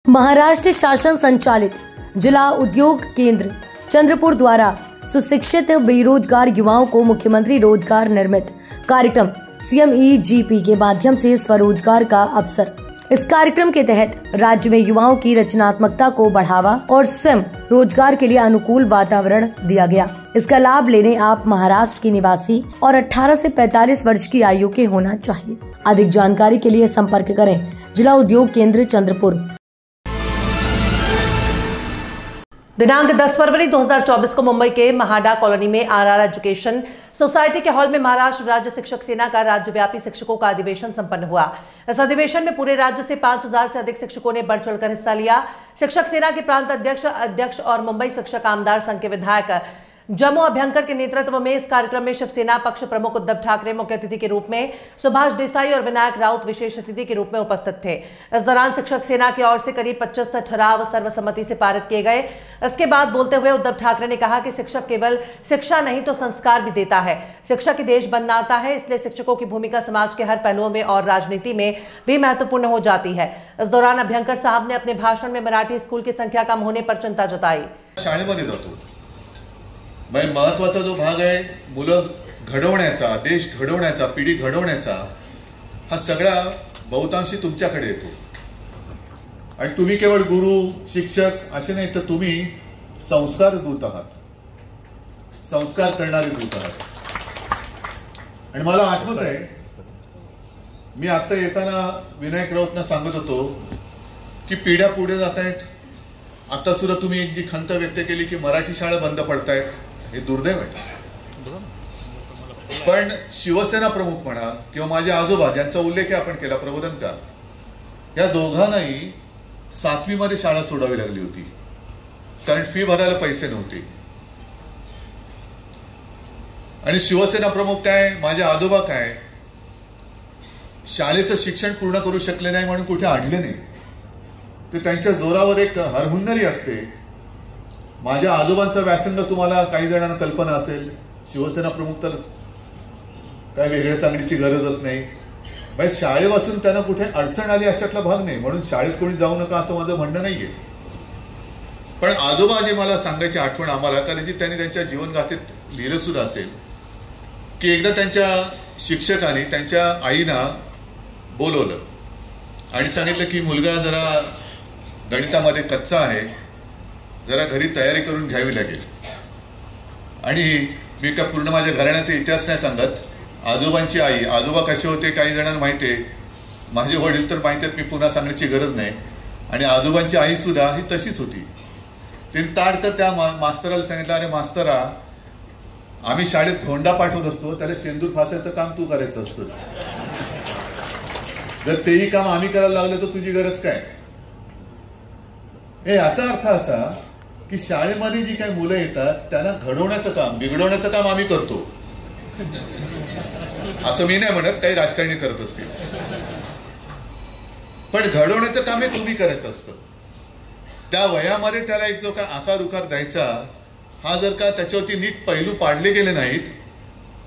महाराष्ट्र शासन संचालित जिला उद्योग केंद्र चंद्रपुर द्वारा सुशिक्षित बेरोजगार युवाओं को मुख्यमंत्री रोजगार निर्मित कार्यक्रम CMEGP के माध्यम से स्वरोजगार का अवसर। इस कार्यक्रम के तहत राज्य में युवाओं की रचनात्मकता को बढ़ावा और स्वयं रोजगार के लिए अनुकूल वातावरण दिया गया। इसका लाभ लेने आप महाराष्ट्र के निवासी और 18 से 45 वर्ष की आयु के होना चाहिए। अधिक जानकारी के लिए संपर्क करें जिला उद्योग केंद्र चंद्रपुर। दिनांक 10 फरवरी 2024 को मुंबई के महाडा कॉलोनी में RR एजुकेशन सोसाइटी के हॉल में महाराष्ट्र राज्य शिक्षक सेना का राज्यव्यापी शिक्षकों का अधिवेशन संपन्न हुआ। इस अधिवेशन में पूरे राज्य से 5000 से अधिक शिक्षकों ने बढ़ चढ़कर हिस्सा लिया। शिक्षक सेना के प्रांत अध्यक्ष और मुंबई शिक्षक आमदार संघ के विधायक जम्मू अभ्यंकर के नेतृत्व में इस कार्यक्रम में शिवसेना पक्ष प्रमुख उद्धव ठाकरे मुख्य अतिथि के रूप में, सुभाष देसाई और विनायक राउत विशेष अतिथि के रूप में उपस्थित थे। इस दौरान शिक्षक सेना की ओर से करीब 25 ठराव सर्वसम्मति से पारित किए गए। इसके बाद बोलते हुए उद्धव ठाकरे ने कहा कि शिक्षक केवल शिक्षा नहीं तो संस्कार भी देता है। शिक्षक ही देश बनाता है, इसलिए शिक्षकों की भूमिका समाज के हर पहलुओं में और राजनीति में भी महत्वपूर्ण हो जाती है। इस दौरान अभ्यंकर साहब ने अपने भाषण में मराठी स्कूल की संख्या कम होने पर चिंता जताई। महत्वाचा जो भाग आहे मुलं घडवण्याचा, देश घडवण्याचा, पिढी घडवण्याचा, हा सगळा बहुतांशी तुमच्याकडे येतो। आणि तुम्ही केवळ गुरु शिक्षक असे नाही तर तुम्ही संस्कार दूत आहात, संस्कार करणारे दूत आहात। आणि मला आठवत आहे मी आता येताना विनायक राऊतना सांगत होतो की पिढ्या पुढे जात आहेत। आता सुद्धा तुम्ही एक जी खंत व्यक्त केली की मराठी शाळा बंद पडतायत, हे दुर्दैव आहे। पण शिवसेना प्रमुख म्हणा किंवा माझे आजोबा ज्यांचा उल्लेख आपण केला प्रबोधनकार, या दोघांनाही 7वी मध्ये शाळा सोडावी लागली होती कारण फी भरायला पैसे नव्हते। आणि शिवसेना प्रमुख काय, माझे आजोबा काय, शाळेचं शिक्षण पूर्ण करू शकले नाही म्हणून कुठे अडले नाही, ते त्यांच्या जोरावर एक हरहुन्नरी असते। माझ्या आजोबांचा व्यासंग तुम्हाला काही जणांना कल्पना असेल, शिवसेना प्रमुख तर काय वेगळे सांगण्याची गरजच नाही। म्हणजे शाळे वाचून त्यांना कुठे अडचण आली अशातला भाग नाही, म्हणून शाळेत कोणी जाऊ नका असं माझं म्हणणं नाहीये। पण आजोबा जे मला सांगायची आठवण आम्हाला, कारण जी त्यांनी त्यांच्या जीवनगाथेत लिहिलं सुद्धा असेल की एकदा त्यांच्या शिक्षकांनी त्यांच्या आईना बोलवलं आणि सांगितलं की मुलगा जरा गणितामध्ये कच्चा आहे, जरा घरी तयारी करून घ्यावी लागेल। आणि मी का पूर्ण माझ्या घराण्याचा इतिहास नाही सांगत, आजोबांची आई, आजोबा कसे होते काही जणांना माहिती आहे, माझे वडील तर माहिती आहेत, मी पुन्हा सांगण्याची गरज नाही। आणि आजोबांची आई सुद्धा ही तशीच होती। तिने ताडकं त्या मास्तराला सांगितलं, अरे मास्तरा, आम्ही शाळेत धोंडा पाठवत असतो, त्याला शेंदूर फासायचं काम तू करायचं असतंस, जर तेही काम आम्ही करायला लागलं तर तुझी गरज काय। हे याचा अर्थ असा की शाळेमध्ये जी काही मुलं येतात त्यांना घडवण्याचं काम, बिघडवण्याचं काम आम्ही करतो, असं मी नाही म्हणत, काही राजकारणी करत असतील, पण घडवण्याचं काम हे तुम्ही करायचं असतं। त्या वयामध्ये त्याला एक जो काय आकार उकार द्यायचा, हा जर का त्याच्यावरती नीट पैलू पाडले गेले नाहीत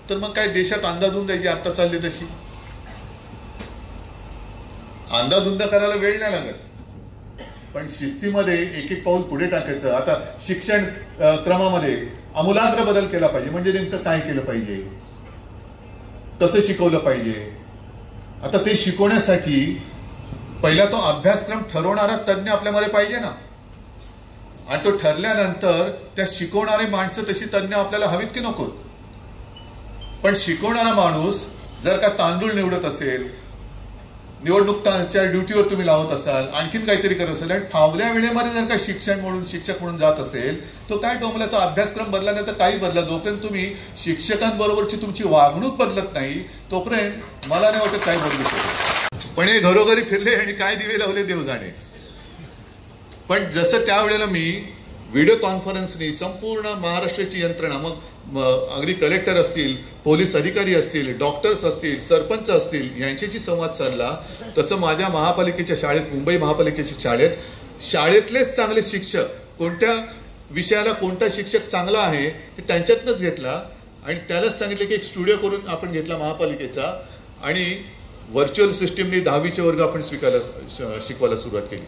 तर मग काय देशात अंधाधुंद जी आता चालली तशी अंधाधुंद करायला वेळ नाही लागत, पण शिस्तीमध्ये एक एक पाऊल पुढे टाकायचं। आता शिक्षण क्रमामध्ये आमूलाग्र बदल केला पाहिजे, म्हणजे नेमकं काय केलं पाहिजे, कसं शिकवलं पाहिजे। आता ते शिकवण्यासाठी पहिला तो अभ्यासक्रम ठरवणारा तज्ञ आपल्यामध्ये पाहिजे ना, आणि तो ठरल्यानंतर त्या शिकवणारी माणसं तशी तज्ञ आपल्याला हवीत की नको। पण शिकवणारा माणूस जर का तांदूळ निवडत असेल, निवडणुकीच्या ड्युटीवर तुम्ही लावत असाल, आणखीन काहीतरी करत असेल आणि फावल्या वेळेमध्ये जर का शिक्षक म्हणून जात असेल, तो काय डोंबल्याचा अभ्यासक्रम बदला नाही तर काही बदला, जोपर्यंत तुम्ही शिक्षकांबरोबरची तुमची वागणूक बदलत नाही तोपर्यंत मला नाही वाटत काय बदलू शकत। पण हे घरोघरी फिरले आणि काय दिवे लावले देव जाणे। पण जसं त्यावेळेला मी व्हिडिओ कॉन्फरन्सनी संपूर्ण महाराष्ट्राची यंत्रणा, मग अगदी कलेक्टर असतील, पोलीस अधिकारी असतील, डॉक्टर्स असतील, सरपंच असतील, यांच्याशी संवाद साधला, तसं माझ्या महापालिकेच्या शाळेत, मुंबई महापालिकेच्या शाळेत शाळेतलेच चांगले शिक्षक, कोणत्या विषयाला कोणता शिक्षक चांगला आहे हे त्यांच्यातनंच घेतला आणि त्यालाच सांगितलं की एक स्टुडिओ करून आपण घेतला महापालिकेचा आणि व्हर्च्युअल सिस्टीमने 10वीचे वर्ग आपण शिकवायला सुरुवात केली।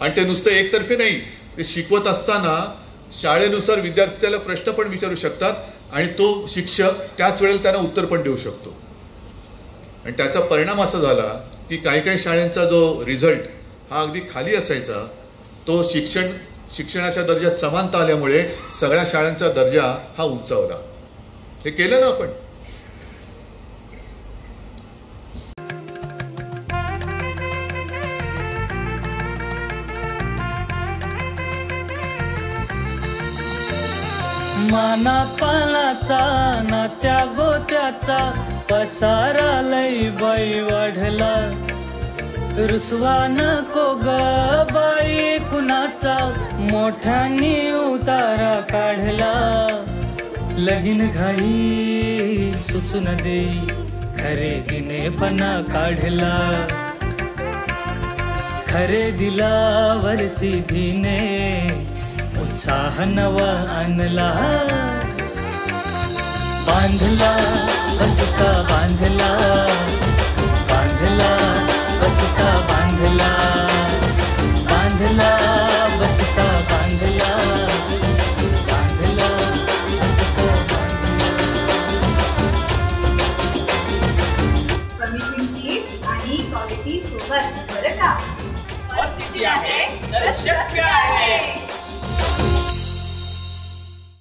आणि ते नुसतं एकतर्फे नाही, ते शिकवत असताना शाळेनुसार विद्यार्थी त्याला प्रश्न पण विचारू शकतात आणि तो शिक्षक त्याच वेळेला त्यांना उत्तर पण देऊ शकतो. आणि त्याचा परिणाम असा झाला की काही काही शाळांचा जो रिझल्ट हा अगदी खाली असायचा, तो शिक्षणाच्या दर्जात समानता आल्यामुळे सगळ्या शाळांचा दर्जा हा उंचावला. हे केलं ना आपण. माना पानाचा नात्या गोत्याचा पसारा लई बाई वाढला. रुसवा नको ग बाई कुणाचा, मोठ्यानी उतारा काढला. लगीन घाई सुचून देई, खरेदीने पणा काढला. खरेदीला वरसिधीने उत्साह नवा आणला. बांधला बसता बांधला, बांधला बसता बांधला, बांधला बसता बांधला, बांधला बसता बांधला. कमी किमतीत आणि क्वालिटी सोबत, बरं का? आहे तर शक्य आहे.